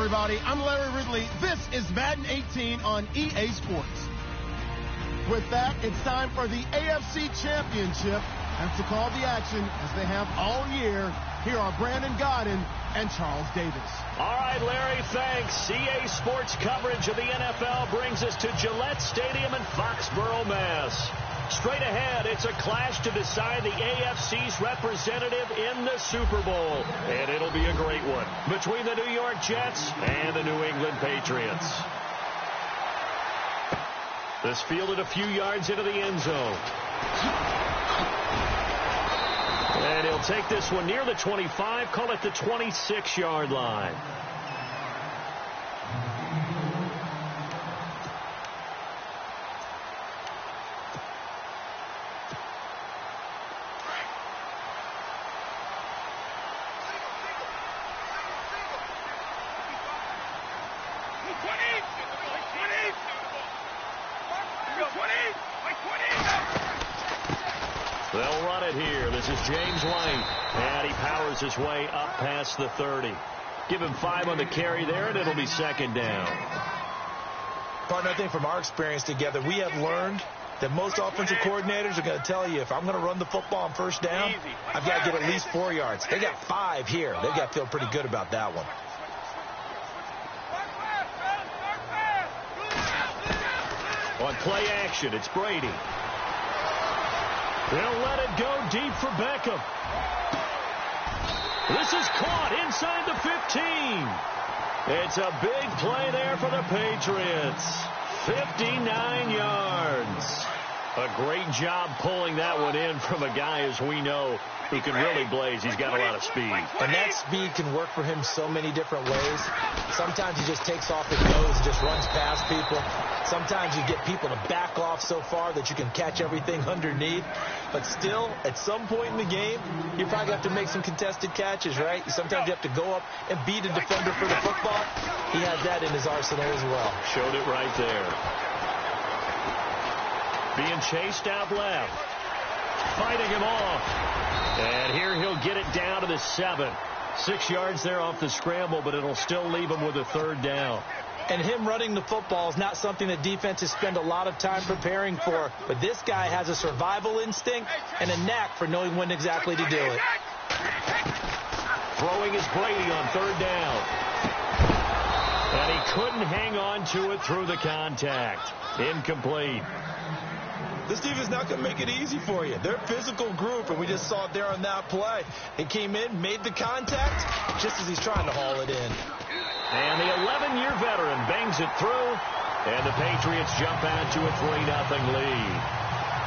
everybody. I'm Larry Ridley. This is Madden 18 on EA Sports. With that, it's time for the AFC Championship. And to call the action, as they have all year, here are Brandon Godden and Charles Davis. All right, Larry, thanks. EA Sports coverage of the NFL brings us to Gillette Stadium in Foxborough, Mass. Straight ahead, it's a clash to decide the AFC's representative in the Super Bowl. And it'll be a great one between the New York Jets and the New England Patriots. This fielded a few yards into the end zone. And he'll take this one near the 25, call it the 26-yard line. They'll run it here. This is James White. And he powers his way up past the 30. Give him 5 on the carry there, and it'll be second down. Partner, I think from our experience together, we have learned that most offensive coordinators are going to tell you, if I'm going to run the football on first down, I've got to get at least 4 yards. They got 5 here. They've got to feel pretty good about that one. On play action, it's Brady. They'll let it go deep for Beckham. This is caught inside the 15. It's a big play there for the Patriots. 59 yards. A great job pulling that one in from a guy, as we know, who can really blaze. He's got a lot of speed. And that speed can work for him so many different ways. Sometimes he just takes off his nose and just runs past people. Sometimes you get people to back off so far that you can catch everything underneath. But still, at some point in the game, you probably have to make some contested catches, right? Sometimes you have to go up and beat a defender for the football. He has that in his arsenal as well. Showed it right there. Being chased out left. Fighting him off. And here he'll get it down to the 7. 6 yards there off the scramble, but it'll still leave him with a third down. And him running the football is not something that defenses spend a lot of time preparing for. But this guy has a survival instinct and a knack for knowing when exactly to do it. Throwing is Brady on third down. And he couldn't hang on to it through the contact. Incomplete. This team is not going to make it easy for you. They're a physical group, and we just saw it there on that play. He came in, made the contact, just as he's trying to haul it in. And the 11-year veteran bangs it through, and the Patriots jump out to a 3-0 lead.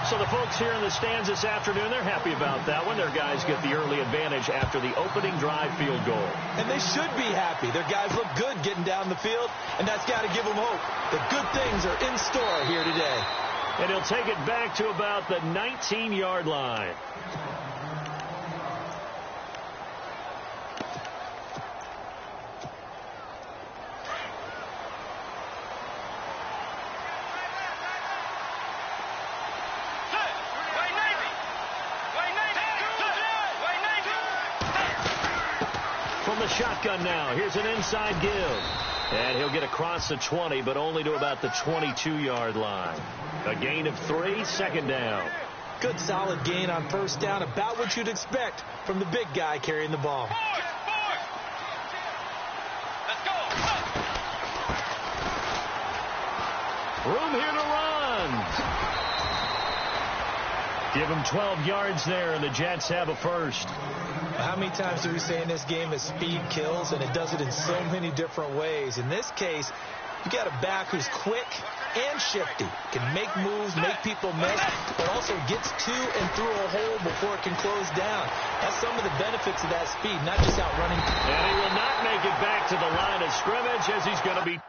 So the folks here in the stands this afternoon, they're happy about that one. Their guys get the early advantage after the opening drive field goal. And they should be happy. Their guys look good getting down the field, and that's got to give them hope. The good things are in store here today. And he'll take it back to about the 19-yard line. From the shotgun now, here's an inside give. And he'll get across the 20, but only to about the 22-yard line. A gain of 3, second down. Good solid gain on first down, about what you'd expect from the big guy carrying the ball. Let's go. Room here to run. Give him 12 yards there, and the Jets have a first. How many times do we say in this game that speed kills, and it does it in so many different ways? In this case, you got a back who's quick and shifty, can make moves, make people miss, but also gets to and through a hole before it can close down. That's some of the benefits of that speed, not just outrunning. And he will not make it back to the line of scrimmage, as he's going to be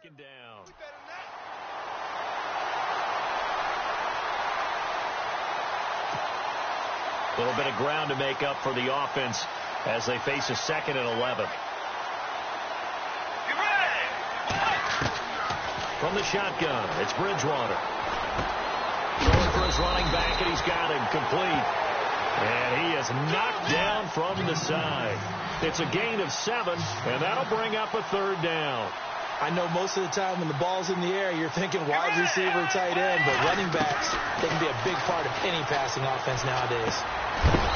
taken down. A little bit of ground to make up for the offense as they face a 2nd and 11. from the shotgun. It's Bridgewater. Going for his running back, and he's got him complete. And he is knocked down from the side. It's a gain of 7, and that'll bring up a 3rd down. I know most of the time when the ball's in the air, you're thinking wide receiver, tight end, but running backs, they can be a big part of any passing offense nowadays.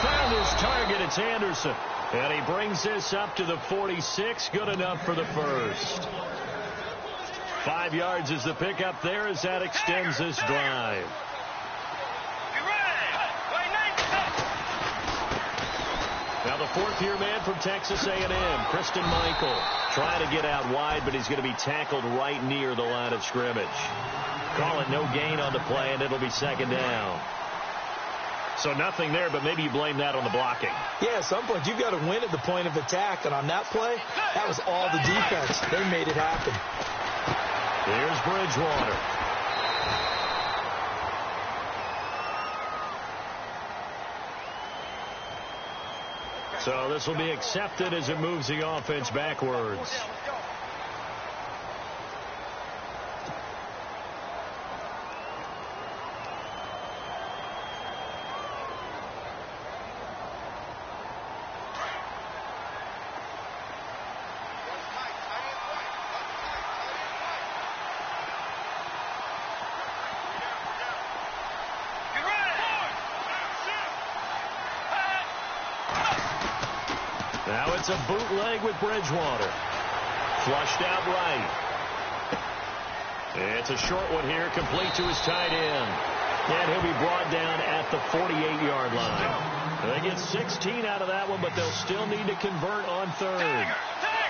Found his target. It's Anderson. And he brings this up to the 46. Good enough for the first. 5 yards is the pickup there as that extends this drive. Now the 4th-year man from Texas A&M, Christian Michael, trying to get out wide, but he's going to be tackled right near the line of scrimmage. Call it no gain on the play, and it'll be 2nd down. So nothing there, but maybe you blame that on the blocking. Yeah, at some point you've got to win at the point of attack, and on that play, that was all the defense. They made it happen. Here's Bridgewater. So this will be accepted as it moves the offense backwards. Now it's a bootleg with Bridgewater. Flushed out right. It's a short one here, complete to his tight end. And he'll be brought down at the 48-yard line. They get 16 out of that one, but they'll still need to convert on 3rd.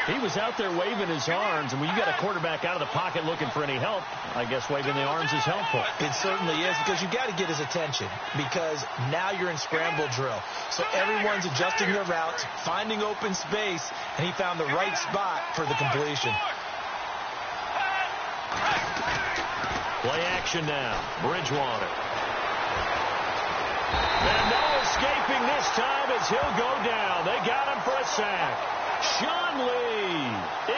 He was out there waving his arms, and when you got a quarterback out of the pocket looking for any help, I guess waving the arms is helpful. It certainly is, because you got to get his attention, because now you're in scramble drill. So everyone's adjusting their routes, finding open space, and he found the right spot for the completion. Play action now. Bridgewater. And no escaping this time as he'll go down. They got him for a sack. Sean Lee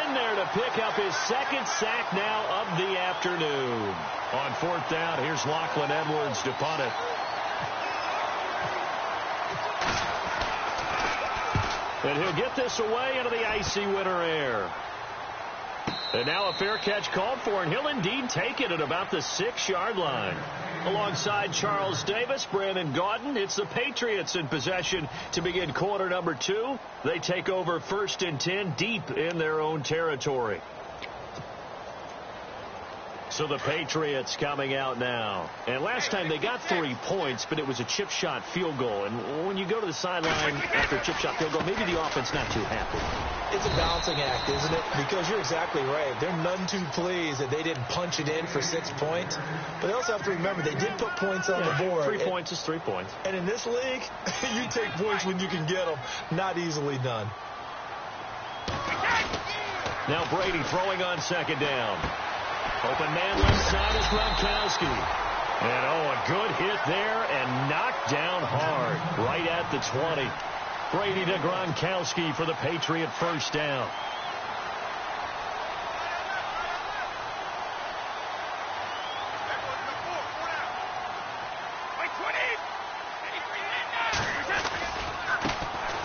in there to pick up his 2nd sack now of the afternoon. On 4th down, here's Lachlan Edwards to punt it. And he'll get this away into the icy winter air. And now a fair catch called for, and he'll indeed take it at about the 6-yard line. Alongside Charles Davis, Brandon Gaudin, it's the Patriots in possession to begin quarter number 2. They take over 1st and 10 deep in their own territory. So the Patriots coming out now. And last time they got 3 points, but it was a chip shot field goal. And when you go to the sideline after a chip shot field goal, maybe the offense not too happy. It's a balancing act, isn't it? Because you're exactly right. They're none too pleased that they didn't punch it in for 6 points. But they also have to remember they did put points on the board. 3 points is 3 points. And in this league, you take points when you can get them. Not easily done. Now Brady throwing on 2nd down. Open man left side is Gronkowski. And a good hit there and knocked down hard right at the 20. Brady to Gronkowski for the Patriot 1st down.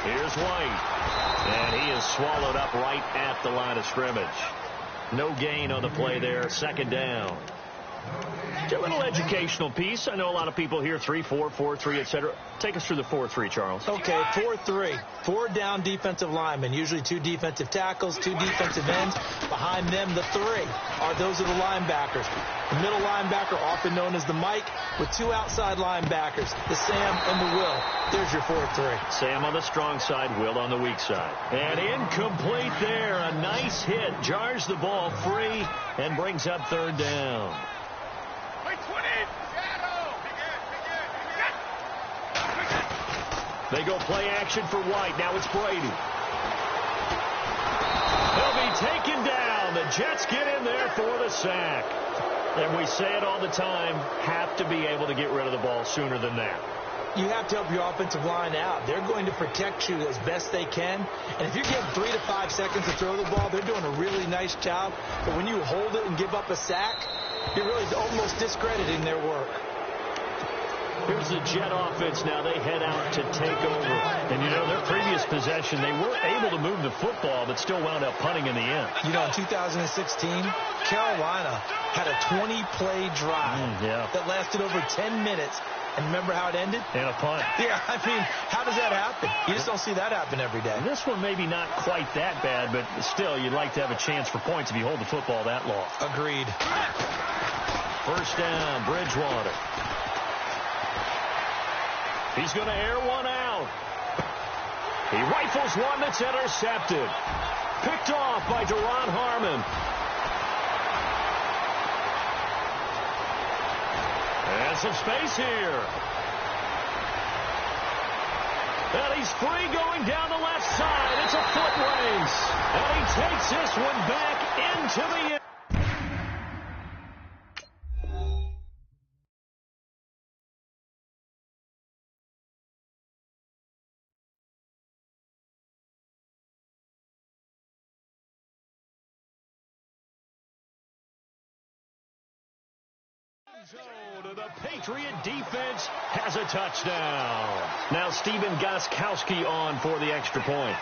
Here's White. And he is swallowed up right at the line of scrimmage. No gain on the play there. 2nd down. A little educational piece. I know a lot of people hear 3-4, 4-3, etc. Take us through the 4-3, Charles. Okay, 4-3. 4 down defensive linemen, usually 2 defensive tackles, 2 defensive ends. Behind them, the 3 those are the linebackers. The middle linebacker, often known as the Mike, with 2 outside linebackers, the Sam and the Will. There's your 4-3. Sam on the strong side, Will on the weak side. And incomplete there. A nice hit. Jars the ball free and brings up 3rd down. They go play action for White. Now it's Brady. He'll be taken down. The Jets get in there for the sack. And we say it all the time, have to be able to get rid of the ball sooner than that. You have to help your offensive line out. They're going to protect you as best they can. And if you're getting 3 to 5 seconds to throw the ball, they're doing a really nice job. But when you hold it and give up a sack, you're really almost discrediting their work. Here's the Jet offense now. They head out to take over. And, you know, their previous possession, they were able to move the football, but still wound up punting in the end. You know, in 2016, Carolina had a 20-play drive that lasted over 10 minutes. And remember how it ended? And a punt. Yeah, I mean, how does that happen? You just don't see that happen every day. This one maybe not quite that bad, but still, you'd like to have a chance for points if you hold the football that long. Agreed. First down, Bridgewater. He's going to air one out. He rifles one that's intercepted. Picked off by Deron Harmon. And some space here. And he's free going down the left side. It's a foot race. And he takes this one back into the end. Zone, the Patriot defense has a touchdown. Now Stephen Gostkowski on for the extra point.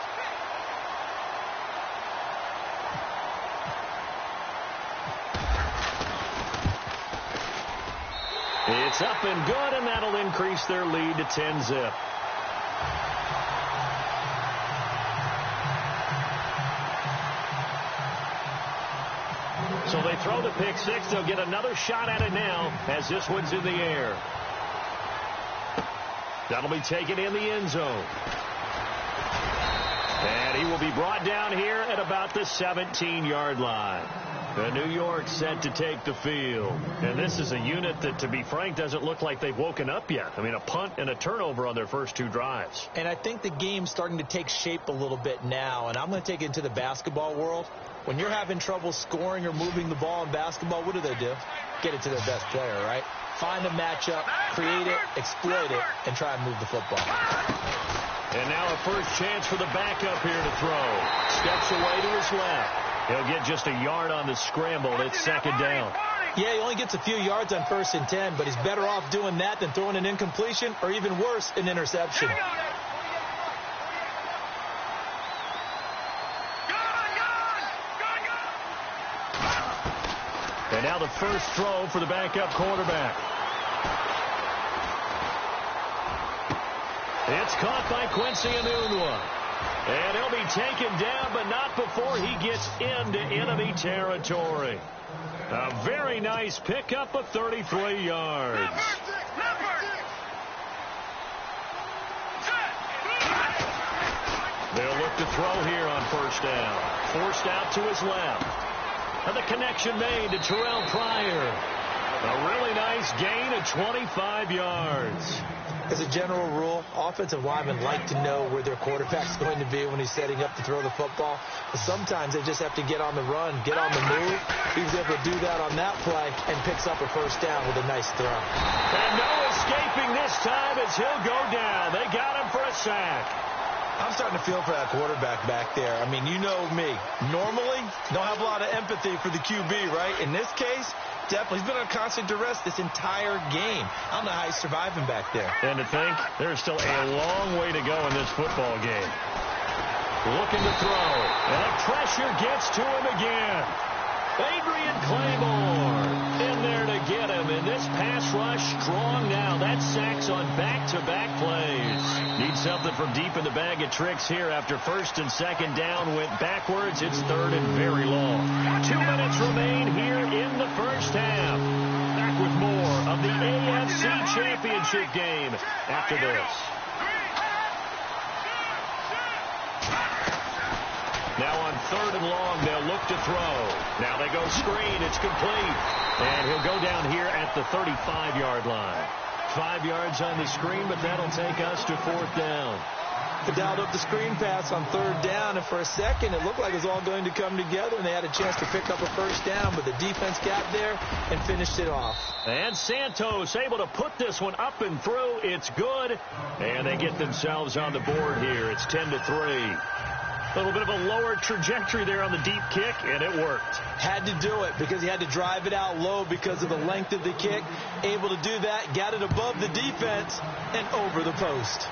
It's up and good, and that'll increase their lead to 10-zip. So they throw the pick six. They'll get another shot at it now as this one's in the air. That'll be taken in the end zone. And he will be brought down here at about the 17-yard line. The New York set to take the field. And this is a unit that, to be frank, doesn't look like they've woken up yet. I mean, a punt and a turnover on their first two drives. And I think the game's starting to take shape a little bit now. And I'm going to take it into the basketball world. When you're having trouble scoring or moving the ball in basketball, what do? Get it to their best player, right? Find a matchup, create it, exploit it, and try and move the football. And now a first chance for the backup here to throw. Steps away to his left. He'll get just a yard on the scramble. It's second down. Yeah, he only gets a few yards on 1st and 10, but he's better off doing that than throwing an incompletion or even worse, an interception. And now the first throw for the backup quarterback. It's caught by Quincy Enunwa. And he'll be taken down, but not before he gets into enemy territory. A very nice pickup of 33 yards. They'll look to throw here on first down. Forced out to his left. And the connection made to Terrell Pryor. A really nice gain of 25 yards. As a general rule, offensive linemen like to know where their quarterback's going to be when he's setting up to throw the football. But sometimes they just have to get on the run, get on the move. He was able to do that on that play and picks up a first down with a nice throw. And no escaping this time as he'll go down. They got him for a sack. I'm starting to feel for that quarterback back there. I mean, you know me. Normally, don't have a lot of empathy for the QB, right? In this case, definitely. He's been on constant duress this entire game. I don't know how he's surviving back there. And to think, there's still a long way to go in this football game. Looking to throw. And the pressure gets to him again. Adrian Claymore in there to get him. And this pass rush strong now. That sacks on back-to-back plays. Need something from deep in the bag of tricks here after first and second down went backwards. It's third and very long. 2 minutes remain here in the first half. Back with more of the AFC Championship game after this. Now on third and long, they'll look to throw. Now they go screen. It's complete. And he'll go down here at the 35-yard line. 5 yards on the screen, but that'll take us to fourth down. dialed up the screen pass on third down, and for a second it looked like it was all going to come together, and they had a chance to pick up a first down, but the defense got there and finished it off. And Santos able to put this one up and through. It's good, and they get themselves on the board here. It's 10-3. A little bit of a lower trajectory there on the deep kick, and it worked. Had to do it because he had to drive it out low because of the length of the kick. Able to do that, got it above the defense and over the post.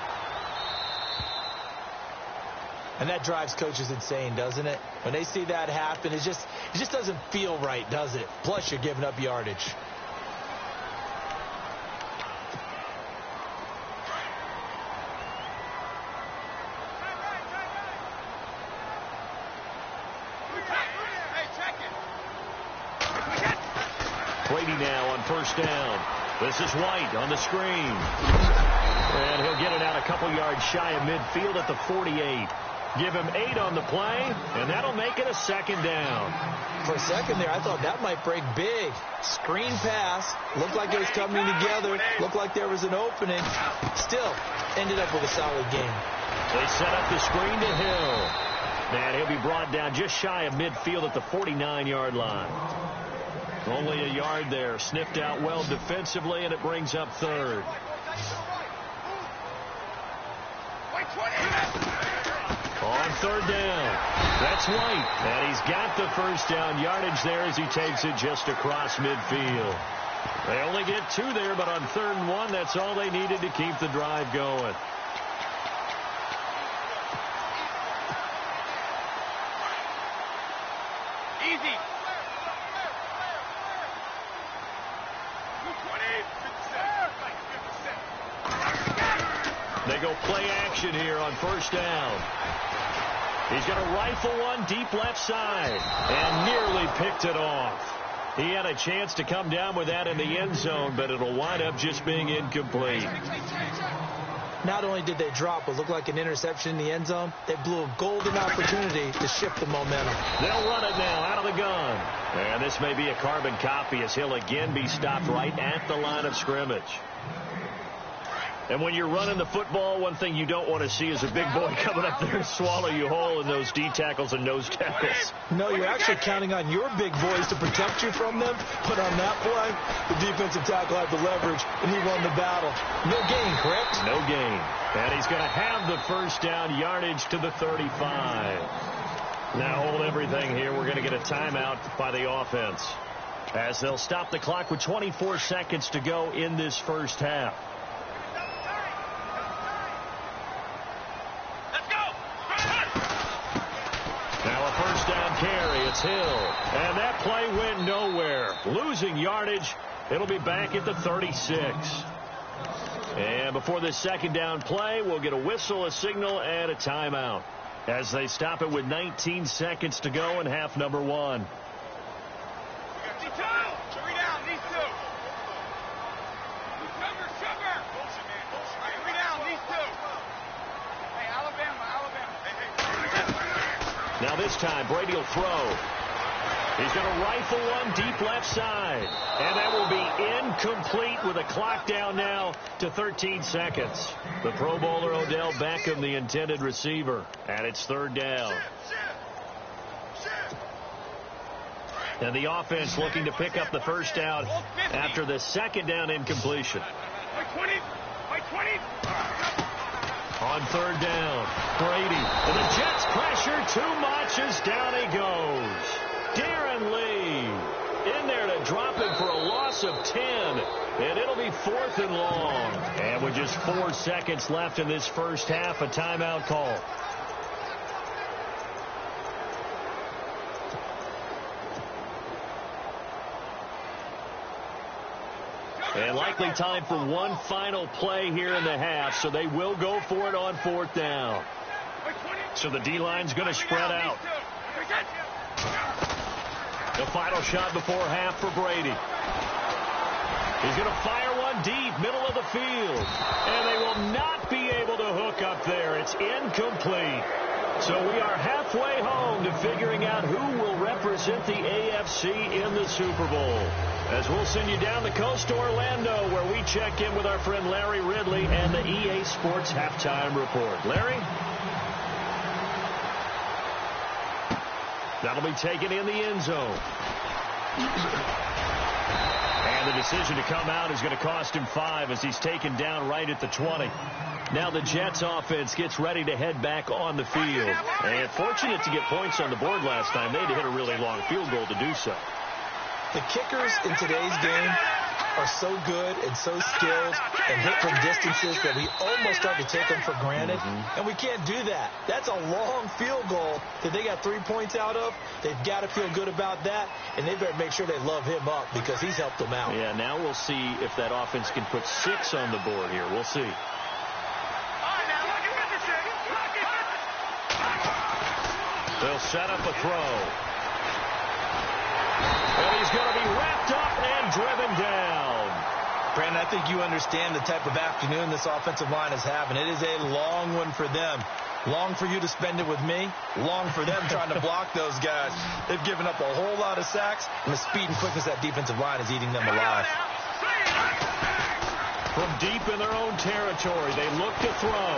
And that drives coaches insane, doesn't it? When they see that happen, it just doesn't feel right, does it? Plus, you're giving up yardage. Brady now on first down. This is White on the screen. And he'll get it out a couple yards shy of midfield at the 48. Give him 8 on the play, and that'll make it a second down. For a second there, I thought that might break big. Screen pass. Looked like it was coming together. Looked like there was an opening. Still, ended up with a solid game. They set up the screen to Hill. And he'll be brought down just shy of midfield at the 49-yard line. Only a yard there. Sniffed out well defensively, and it brings up third. On third down, that's White. And he's got the first down yardage there as he takes it just across midfield. They only get 2 there, but on 3rd and 1, that's all they needed to keep the drive going. Easy. They go play action here on first down. He's going to rifle one deep left side and nearly picked it off. He had a chance to come down with that in the end zone, but it'll wind up just being incomplete. Not only did they drop what looked like an interception in the end zone, they blew a golden opportunity to shift the momentum. They'll run it now out of the gun. And this may be a carbon copy as he'll again be stopped right at the line of scrimmage. And when you're running the football, one thing you don't want to see is a big boy coming up there and swallow you whole in those D tackles and nose tackles. No, you're actually counting on your big boys to protect you from them. But on that play, the defensive tackle had the leverage, and he won the battle. No gain, correct? No gain. And he's going to have the first down yardage to the 35. Now hold everything here. We're going to get a timeout by the offense, as they'll stop the clock with 24 seconds to go in this first half. Carry, it's Hill, and that play went nowhere. Losing yardage. It'll be back at the 36. And before this second down play, we'll get a whistle, a signal, and a timeout as they stop it with 19 seconds to go in half number 1. Now this time, Brady will throw. He's going to rifle one deep left side. And that will be incomplete with a clock down now to 13 seconds. The Pro Bowler Odell Beckham, the intended receiver. And it's 3rd down. And the offense looking to pick up the first down after the second down incompletion. On 3rd down, Brady. And the Jets pressure too much as down he goes. Darren Lee in there to drop him for a loss of 10. And it'll be 4th and long. And with just 4 seconds left in this first half, a timeout call. And likely time for one final play here in the half, so they will go for it on 4th down. So the D-line's going to spread out. The final shot before half for Brady. He's going to fire one deep, middle of the field. And they will not be able to hook up there. It's incomplete. So we are halfway home to figuring out who will represent the AFC in the Super Bowl. As we'll send you down the coast to Orlando, where we check in with our friend Larry Ridley and the EA Sports Halftime Report. Larry? That'll be taken in the end zone. And the decision to come out is going to cost him 5 as he's taken down right at the 20. Now the Jets offense gets ready to head back on the field. And fortunate to get points on the board last time. They had to hit a really long field goal to do so. The kickers in today's game are so good and so skilled and hit from distances that we almost start to take them for granted. And we can't do that. That's a long field goal that they got 3 points out of. They've got to feel good about that, and they better make sure they love him up because he's helped them out. Yeah, now we'll see if that offense can put 6 on the board here. We'll see. They'll set up a throw. And he's going to be wrapped up and driven down. Brandon, I think you understand the type of afternoon this offensive line is having. It is a long one for them. Long for you to spend it with me. Long for them trying to block those guys. They've given up a whole lot of sacks, and the speed and quickness of that defensive line is eating them alive. From deep in their own territory, they look to throw.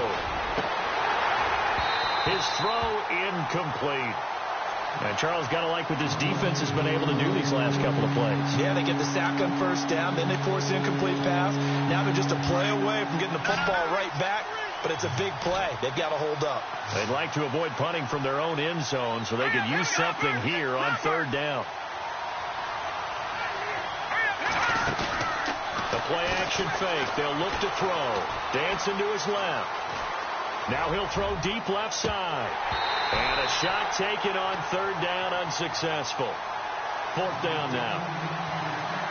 His throw incomplete. And Charles got to like what this defense has been able to do these last couple of plays. Yeah, they get the sack on first down, then they force an incomplete pass. Now they're just a play away from getting the football right back, but it's a big play. They've got to hold up. They'd like to avoid punting from their own end zone so they could use something here on third down. The play action fake. They'll look to throw. Dancing to his left. Now he'll throw deep left side. And a shot taken on third down, unsuccessful. Fourth down now.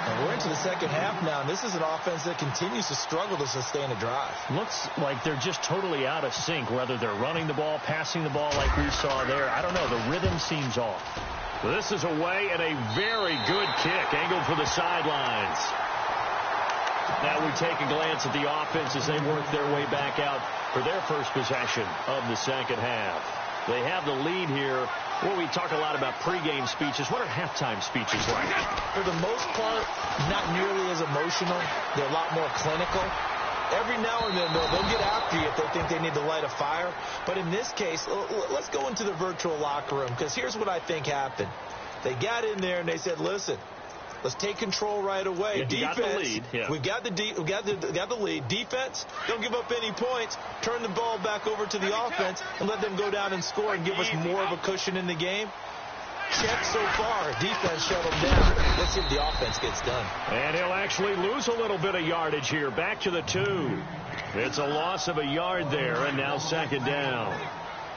And we're into the second half now, and this is an offense that continues to struggle to sustain a drive. Looks like they're just totally out of sync, whether they're running the ball, passing the ball like we saw there. I don't know. The rhythm seems off. This is away and a very good kick, angled for the sidelines. Now we take a glance at the offense as they work their way back out for their first possession of the second half. They have the lead here. Well, we talk a lot about pregame speeches. What are halftime speeches like? For the most part, not nearly as emotional. They're a lot more clinical. Every now and then, they'll get after you if they think they need to light a fire. But in this case, let's go into the virtual locker room, because here's what I think happened. They got in there and they said, listen, let's take control right away. Yeah, defense, got the lead. Yeah. We've got the lead. Defense, don't give up any points. Turn the ball back over to the offense and let them go down and score and give us more of a cushion in the game. Check so far. Defense shut them down. Let's see if the offense gets done. And he'll actually lose a little bit of yardage here. Back to the 2. It's a loss of a yard there, and now second down.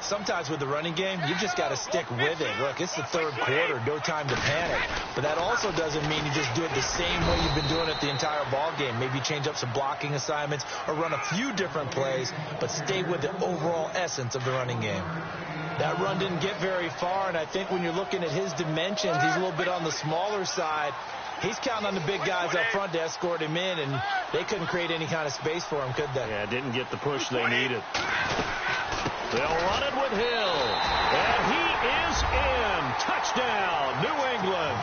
Sometimes with the running game, you just got to stick with it. Look, it's the third quarter, no time to panic. But that also doesn't mean you just do it the same way you've been doing it the entire ball game. Maybe change up some blocking assignments or run a few different plays, but stay with the overall essence of the running game. That run didn't get very far, and I think when you're looking at his dimensions, he's a little bit on the smaller side. He's counting on the big guys up front to escort him in, and they couldn't create any kind of space for him, could they? Yeah, didn't get the push they needed. They'll run it with Hill. And he is in. Touchdown, New England.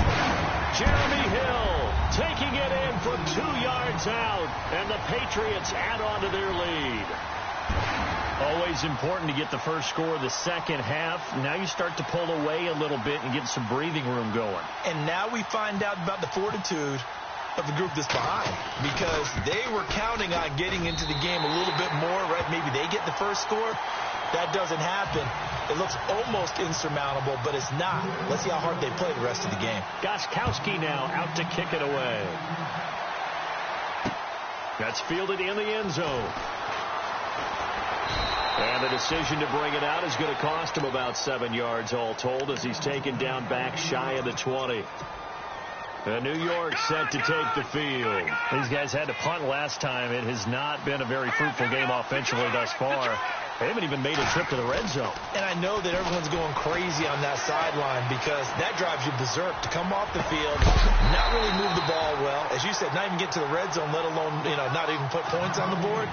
Jeremy Hill taking it in from 2 yards out. And the Patriots add on to their lead. Always important to get the first score of the second half. Now you start to pull away a little bit and get some breathing room going. And now we find out about the fortitude of the group that's behind, because they were counting on getting into the game a little bit more, right? Maybe they get the first score. That doesn't happen. It looks almost insurmountable, but it's not. Let's see how hard they play the rest of the game. Gostkowski now out to kick it away. That's fielded in the end zone. And the decision to bring it out is going to cost him about 7 yards all told, as he's taken down back shy of the 20. And New York set to take the field. These guys had to punt last time. It has not been a very fruitful game offensively thus far. They haven't even made a trip to the red zone. And I know that everyone's going crazy on that sideline, because that drives you berserk to come off the field, not really move the ball well. As you said, not even get to the red zone, let alone, not even put points on the board.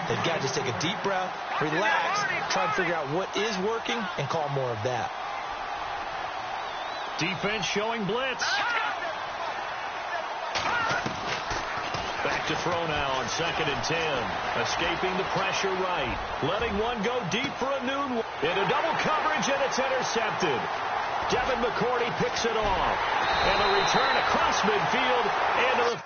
They've got to just take a deep breath, relax, try and figure out what is working, and call more of that. Defense showing blitz. Back to throw now on 2nd and 10. Escaping the pressure right. Letting one go deep for a noon. Into double coverage, and it's intercepted. Devin McCourty picks it off. And a return across midfield into the...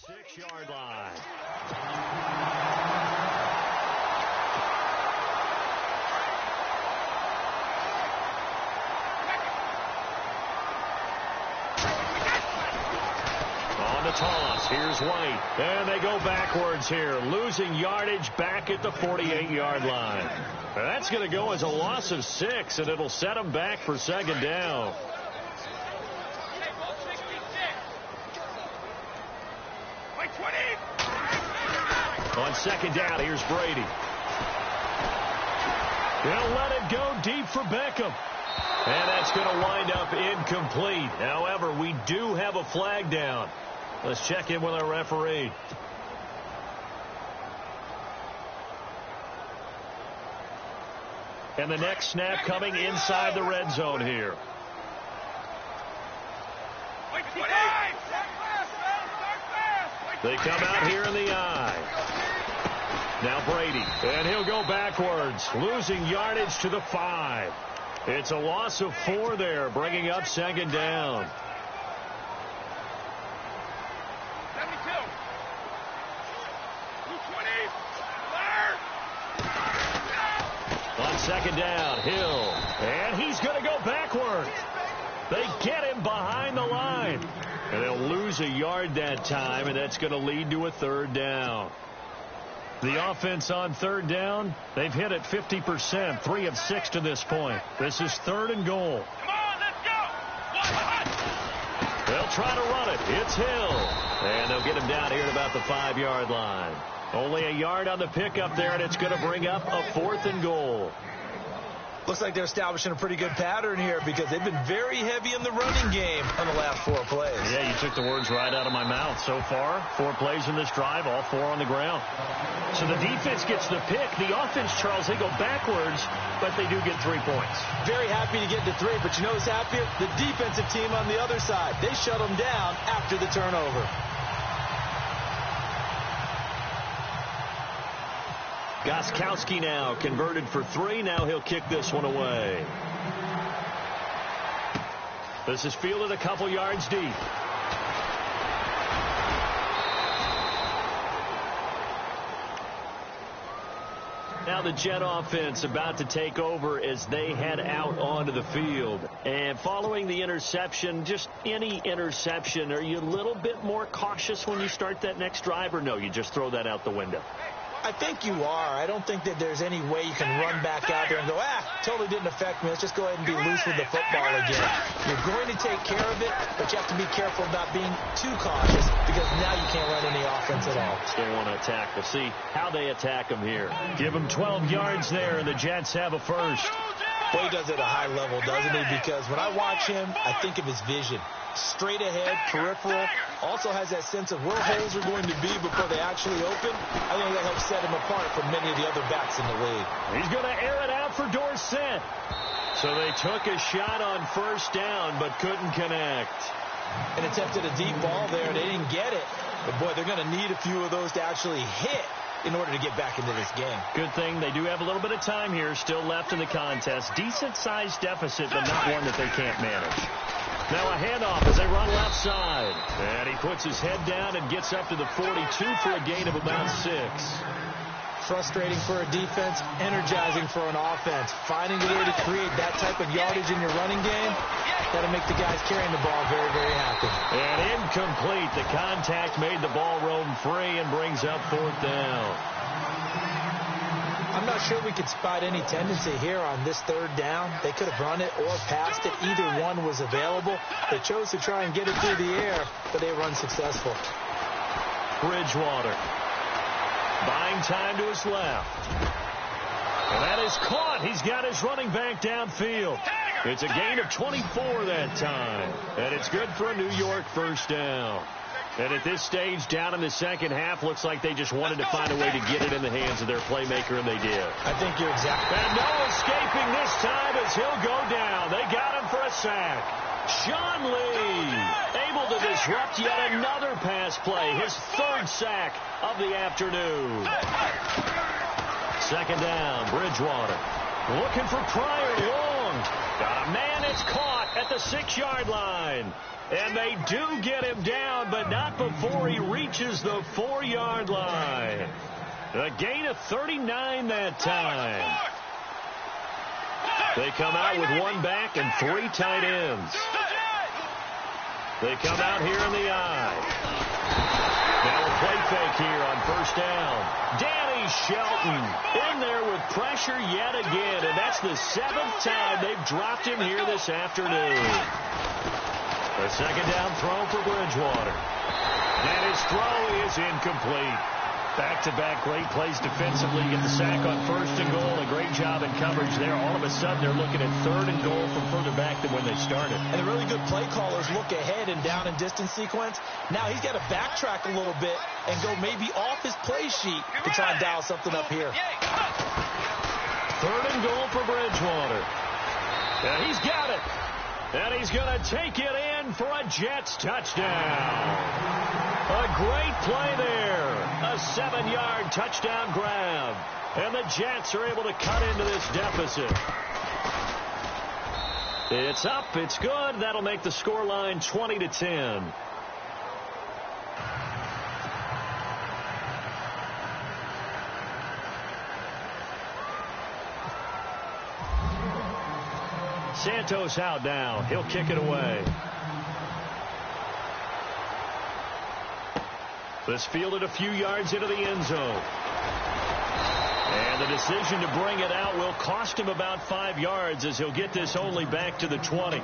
Six-yard line. On the toss, here's White. And they go backwards here, losing yardage back at the 48-yard line. And that's going to go as a loss of 6, and it'll set them back for 2nd down. On 2nd down, here's Brady. They'll let it go deep for Beckham. And that's going to wind up incomplete. However, we do have a flag down. Let's check in with our referee. And the next snap coming inside the red zone here. They come out here in the eye. Now Brady, and he'll go backwards, losing yardage to the 5. It's a loss of 4 there, bringing up 2nd down. 72. 220. On 2nd down, Hill, and he's going to go backwards. They get him behind the line. And they'll lose a yard that time, and that's going to lead to a 3rd down. The offense on 3rd down, they've hit it 50%, 3 of 6 to this point. This is 3rd and goal. Come on, let's go. They'll try to run it. It's Hill. And they'll get him down here at about the 5-yard line. Only a yard on the pickup there, and it's going to bring up a 4th and goal. Looks like they're establishing a pretty good pattern here because they've been very heavy in the running game on the last 4 plays. Yeah, you took the words right out of my mouth. So far, 4 plays in this drive, all 4 on the ground. So the defense gets the pick. The offense, Charles, they go backwards, but they do get 3 points. Very happy to get to 3, but you know who's happier? The defensive team on the other side. They shut them down after the turnover. Gostkowski now converted for 3. Now he'll kick this one away. This is fielded a couple yards deep. Now the Jet offense about to take over as they head out onto the field. And following the interception, just any interception, are you a little bit more cautious when you start that next drive, or no, you just throw that out the window? I think you are. I don't think that there's any way you can run back out there and go, totally didn't affect me. Let's just go ahead and be loose with the football again. You're going to take care of it, but you have to be careful about being too cautious because now you can't run any offense at all. They want to attack. We'll see how they attack them here. Give them 12 yards there, and the Jets have a first. Well, he does it at a high level, doesn't he? Because when I watch him, I think of his vision. Straight ahead, peripheral, also has that sense of where holes are going to be before they actually open. I think that helps set him apart from many of the other backs in the league. He's going to air it out for Dorsett. So they took a shot on 1st down, but couldn't connect. And attempted a deep ball there. They didn't get it. But, boy, they're going to need a few of those to actually hit in order to get back into this game. Good thing they do have a little bit of time here still left in the contest. Decent-sized deficit, but not one that they can't manage. Now a handoff as they run left side. And he puts his head down and gets up to the 42 for a gain of about 6. Frustrating for a defense, energizing for an offense. Finding a way to create that type of yardage in your running game, that'll make the guys carrying the ball very, very happy. And incomplete. The contact made the ball roam free and brings up 4th down. I'm not sure we could spot any tendency here on this 3rd down. They could have run it or passed it. Either one was available. They chose to try and get it through the air, but they were unsuccessful. Bridgewater buying time to his left. And that is caught. He's got his running back downfield. It's a gain of 24 that time. And it's good for a New York first down. And at this stage, down in the second half, looks like they just wanted to find a way to get it in the hands of their playmaker, and they did. I think you're exactly. And no escaping this time as he'll go down. They got him for a sack. Sean Lee able to disrupt yet another pass play. His third sack of the afternoon. Second down, Bridgewater. Looking for Pryor long. Got a man, it's caught at the 6-yard line. And they do get him down, but not before he reaches the 4-yard line. A gain of 39 that time. They come out with one back and 3 tight ends. They come out here in the eye. Now a play fake here on first down. Danny Shelton in there with pressure yet again, and that's the 7th time they've dropped him here this afternoon. A second down throw for Bridgewater. And his throw is incomplete. Back-to-back great plays defensively. Get the sack on first and goal. A great job in coverage there. All of a sudden, they're looking at 3rd and goal from further back than when they started. And the really good play callers look ahead and down and distance sequence. Now he's got to backtrack a little bit and go maybe off his play sheet to try and dial something up here. 3rd and goal for Bridgewater. And he's got it. And he's going to take it in for a Jets touchdown. A great play there. A 7-yard touchdown grab. And the Jets are able to cut into this deficit. It's up. It's good. That'll make the scoreline 20-10. Santos out now. He'll kick it away. This fielded a few yards into the end zone. And the decision to bring it out will cost him about 5 yards as he'll get this only back to the 20.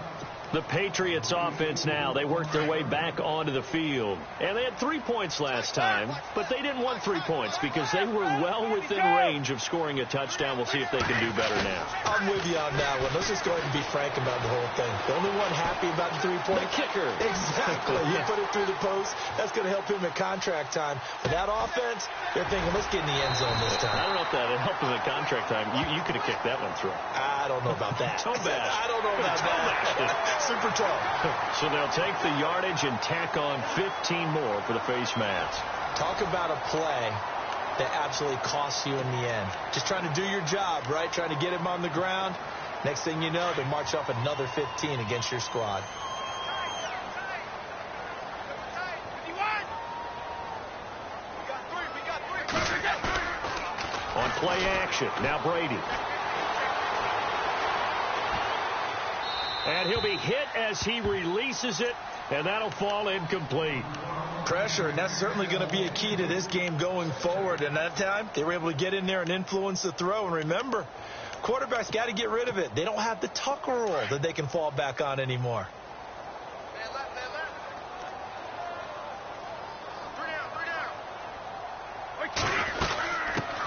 The Patriots offense now, they worked their way back onto the field. And they had 3 points last time, but they didn't want 3 points because they were well within range of scoring a touchdown. We'll see if they can do better now. I'm with you on that one. Let's just go ahead and be frank about the whole thing. The only one happy about the 3-point kicker. Exactly. You put it through the post. That's going to help him at contract time. But that offense, they're thinking, let's get in the end zone this time. I don't know if that helped him at contract time. You could have kicked that one through. I don't know about that. Toe bash. I don't know about that. Super toe. So they'll take the yardage and tack on 15 more for the face mask. Talk about a play that absolutely costs you in the end. Just trying to do your job, right? Trying to get him on the ground. Next thing you know, they march off another 15 against your squad. On play action, now Brady. And he'll be hit as he releases it, and that'll fall incomplete. Pressure, and that's certainly going to be a key to this game going forward. And that time, they were able to get in there and influence the throw. And remember, quarterbacks got to get rid of it. They don't have the Tucker rule that they can fall back on anymore.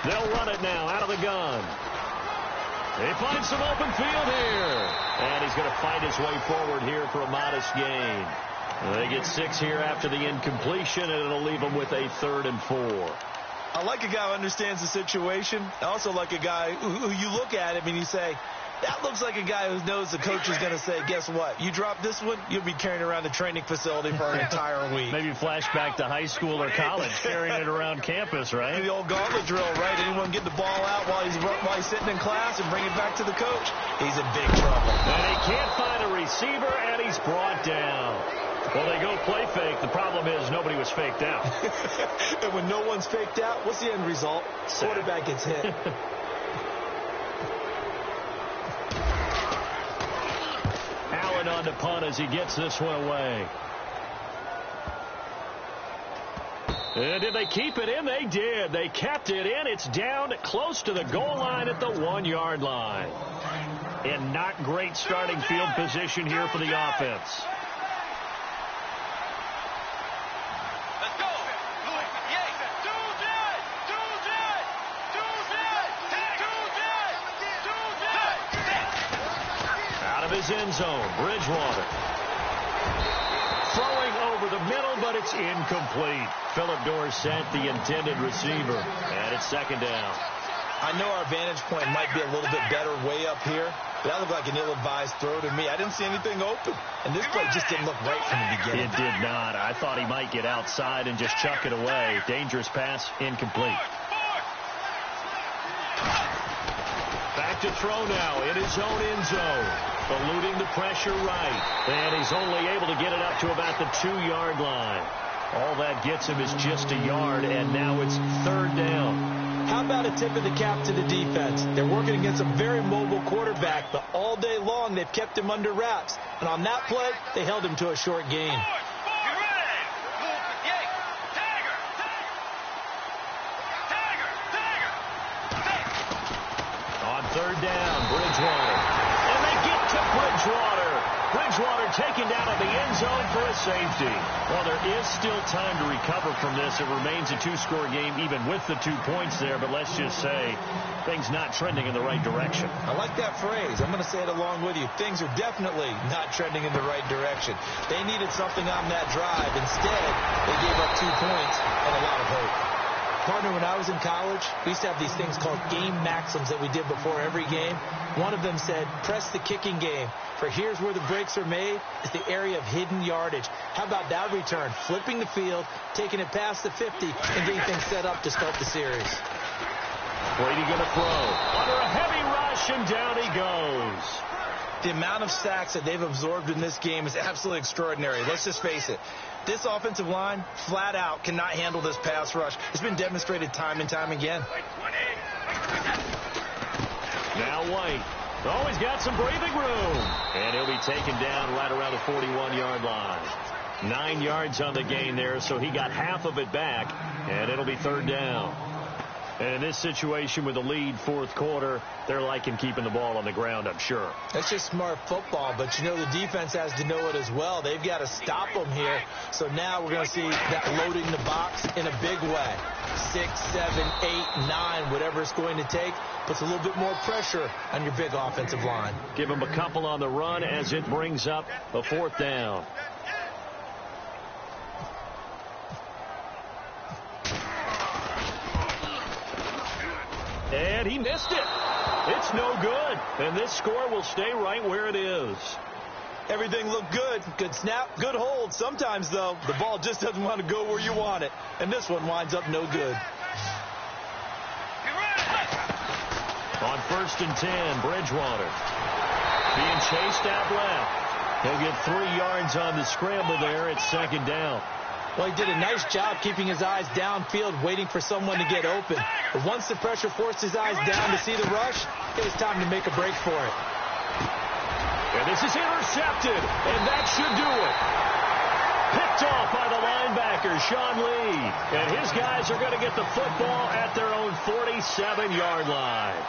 They'll run it now out of the gun. They find some open field here. And he's going to fight his way forward here for a modest gain. They get 6 here after the incompletion, and it'll leave them with a 3rd and 4. I like a guy who understands the situation. I also like a guy who you look at him and you say, that looks like a guy who knows the coach is going to say, guess what? You drop this one, you'll be carrying around the training facility for an entire week. Maybe flashback to high school or college, carrying it around campus, right? The old gauntlet drill, right? Anyone get the ball out while he's sitting in class and bring it back to the coach? He's in big trouble. And he can't find a receiver, and he's brought down. Well, they go play fake. The problem is nobody was faked out. And when no one's faked out, what's the end result? Quarterback gets hit. Allen on the punt as he gets this one away. And did they keep it in? They did. They kept it in. It's down close to the goal line at the 1-yard line. And not great starting field position here for the offense. his end zone. Bridgewater. Throwing over the middle, but it's incomplete. Philip Dorsett, the intended receiver. And it's second down. I know our vantage point might be a little bit better way up here, but that looked like an ill-advised throw to me. I didn't see anything open, and this play just didn't look right from the beginning. It did not. I thought he might get outside and just chuck it away. Dangerous pass, incomplete. Back to throw now in his own end zone. Eluding the pressure right. And he's only able to get it up to about the 2-yard line. All that gets him is just a yard, and now it's third down. How about a tip of the cap to the defense? They're working against a very mobile quarterback, but all day long they've kept him under wraps. And on that play, they held him to a short gain. On third down, Bridgewater. And they get to Bridgewater. Bridgewater taken down at the end zone for a safety. Well, there is still time to recover from this. It remains a 2-score game even with the 2 points there, but let's just say things not trending in the right direction. I like that phrase. I'm going to say it along with you. Things are definitely not trending in the right direction. They needed something on that drive. Instead, they gave up 2 points and a lot of hope. Partner, when I was in college, we used to have these things called game maxims that we did before every game. One of them said, press the kicking game. For here's where the breaks are made, is the area of hidden yardage. How about that return? Flipping the field, taking it past the 50, and getting things set up to start the series. Brady going to throw. Under a heavy rush, and down he goes. The amount of sacks that they've absorbed in this game is absolutely extraordinary. Let's just face it. This offensive line, flat out, cannot handle this pass rush. It's been demonstrated time and time again. Now White. Oh, he's got some breathing room. And he'll be taken down right around the 41-yard line. 9 yards on the gain there, so he got half of it back, and it'll be third down. And in this situation with the lead fourth quarter, they're liking keeping the ball on the ground, I'm sure. That's just smart football, but you know the defense has to know it as well. They've got to stop them here. So now we're going to see that loading the box in a big way. 6, 7, 8, 9, whatever it's going to take, puts a little bit more pressure on your big offensive line. Give them a couple on the run as it brings up a fourth down. And he missed it. It's no good. And this score will stay right where it is. Everything looked good. Good snap, good hold. Sometimes, though, the ball just doesn't want to go where you want it. And this one winds up no good. On 1st and 10, Bridgewater. Being chased out left. He'll get 3 yards on the scramble there. It's second down. Well, he did a nice job keeping his eyes downfield, waiting for someone to get open. But once the pressure forced his eyes down to see the rush, it was time to make a break for it. And this is intercepted, and that should do it. Picked off by the linebacker, Sean Lee. And his guys are going to get the football at their own 47-yard line.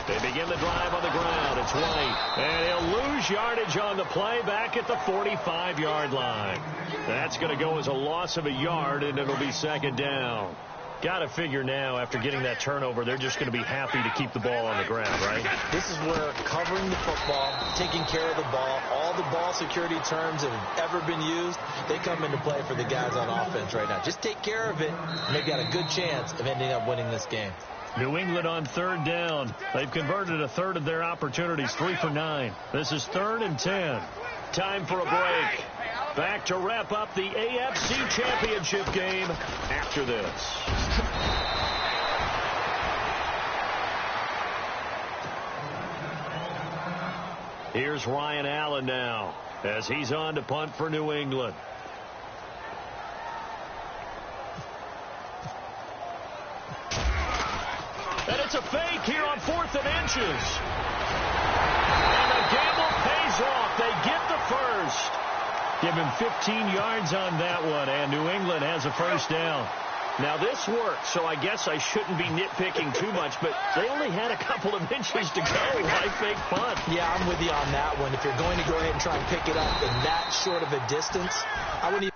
They begin the drive on the ground. It's White. And he'll lose yardage on the play back at the 45-yard line. That's going to go as a loss of a yard, and it'll be second down. Got to figure now, after getting that turnover, they're just going to be happy to keep the ball on the ground, right? This is where covering the football, taking care of the ball, all the ball security terms that have ever been used, they come into play for the guys on offense right now. Just take care of it, and they've got a good chance of ending up winning this game. New England on third down. They've converted a third of their opportunities, 3 for 9. This is 3rd and 10. Time for a break. Back to wrap up the AFC Championship game after this. Here's Ryan Allen now as he's on to punt for New England. And it's a fake here on 4th and inches. And the gamble pays off. They get the first. Give him 15 yards on that one, and New England has a first down. Now, this worked, so I guess I shouldn't be nitpicking too much, but they only had a couple of inches to go. Why fake punt? Yeah, I'm with you on that one. If you're going to go ahead and try and pick it up in that short of a distance, I wouldn't even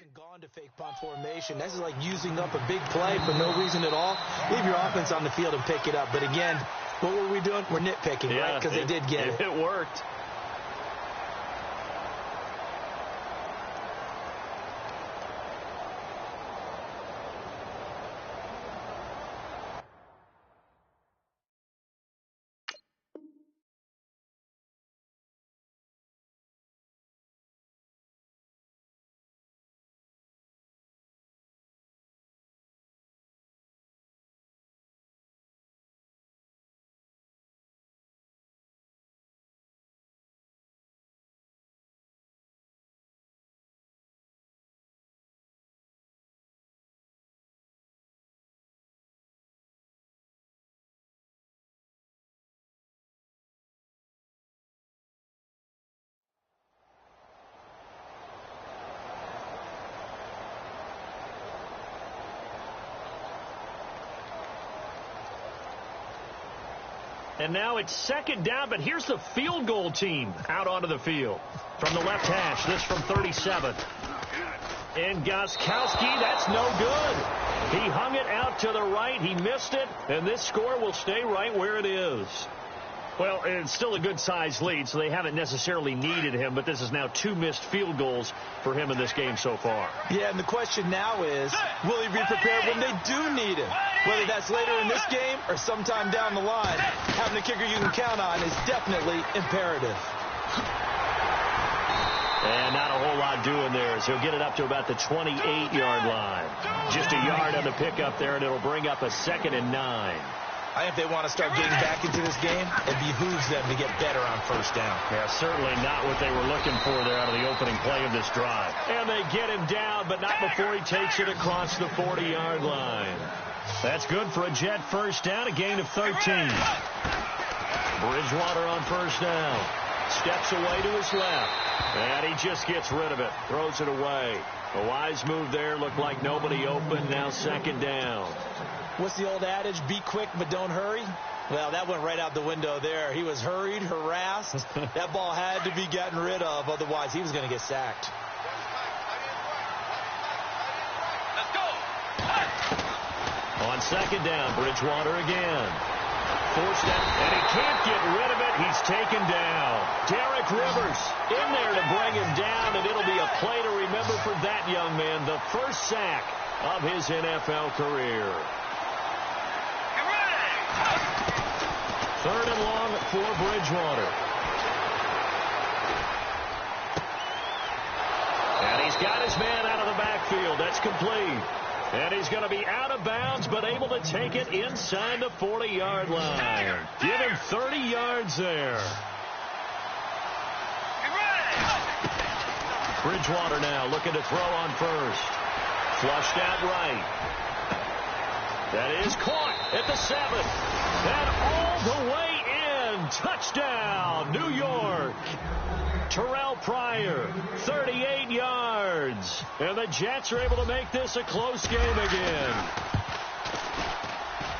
isn't gone to fake punt formation. This is like using up a big play for no reason at all. Leave your offense on the field and pick it up. But again, what were we doing? We're nitpicking, right? Because they did get it. It worked. And now it's second down, but here's the field goal team out onto the field. From the left hash, this from 37. And Gostkowski, that's no good. He hung it out to the right. He missed it, and this score will stay right where it is. Well, it's still a good-sized lead, so they haven't necessarily needed him, but this is now 2 missed field goals for him in this game so far. Yeah, and the question now is, will he be prepared when they do need him? Whether that's later in this game or sometime down the line, having a kicker you can count on is definitely imperative. And not a whole lot doing there, so he'll get it up to about the 28-yard line. Just a yard on the pickup there, and it'll bring up a 2nd and 9. I think they want to start getting back into this game. It behooves them to get better on first down. Yeah, certainly not what they were looking for there out of the opening play of this drive. And they get him down, but not before he takes it across the 40-yard line. That's good for a Jet first down, a gain of 13. Bridgewater on first down. Steps away to his left. And he just gets rid of it. Throws it away. A wise move there. Looked like nobody open. Now 2nd down. What's the old adage? Be quick, but don't hurry. Well, that went right out the window there. He was hurried, harassed. That ball had to be gotten rid of. Otherwise, he was going to get sacked. Let's go. On 2nd down, Bridgewater again. Forced out, and he can't get rid of it. He's taken down. Derek Rivers in there to bring him down, and it'll be a play to remember for that young man. The first sack of his NFL career. 3rd and long for Bridgewater. And he's got his man out of the backfield. That's complete. And he's going to be out of bounds, but able to take it inside the 40-yard line. Give him 30 yards there. Bridgewater now looking to throw on first. Flushed out right. That is caught at the 7. And all the way in. Touchdown, New York. Terrell Pryor, 38 yards. And the Jets are able to make this a close game again.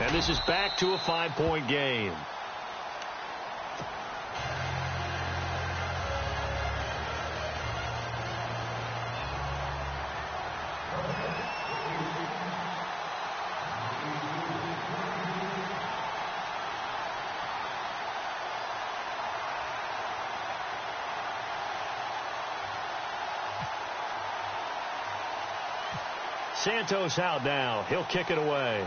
And this is back to a 5-point game. Santos out now. He'll kick it away.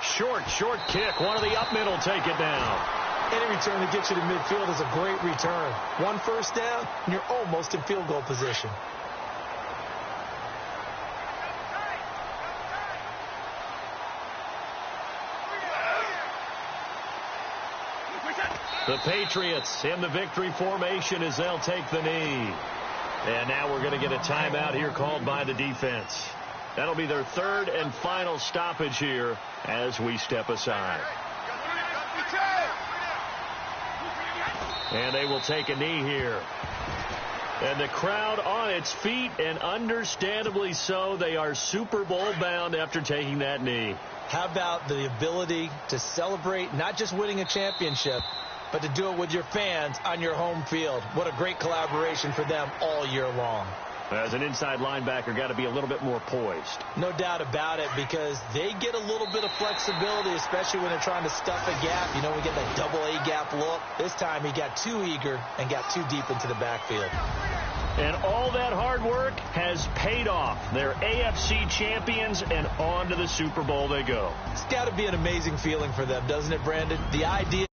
Short kick. One of the up middle take it down. Any return that gets you to midfield is a great return. 1 first down, and you're almost in field goal position. The Patriots in the victory formation as they'll take the knee. And now we're going to get a timeout here called by the defense. That'll be their 3rd and final stoppage here as we step aside. And they will take a knee here. And the crowd on its feet, and understandably so. They are Super Bowl bound after taking that knee. How about the ability to celebrate not just winning a championship, but to do it with your fans on your home field. What a great collaboration for them all year long. As an inside linebacker, got to be a little bit more poised. No doubt about it, because they get a little bit of flexibility, especially when they're trying to stuff a gap. You know, we get that double A gap look. This time he got too eager and got too deep into the backfield. And all that hard work has paid off. They're AFC champions, and on to the Super Bowl they go. It's got to be an amazing feeling for them, doesn't it, Brandon? The idea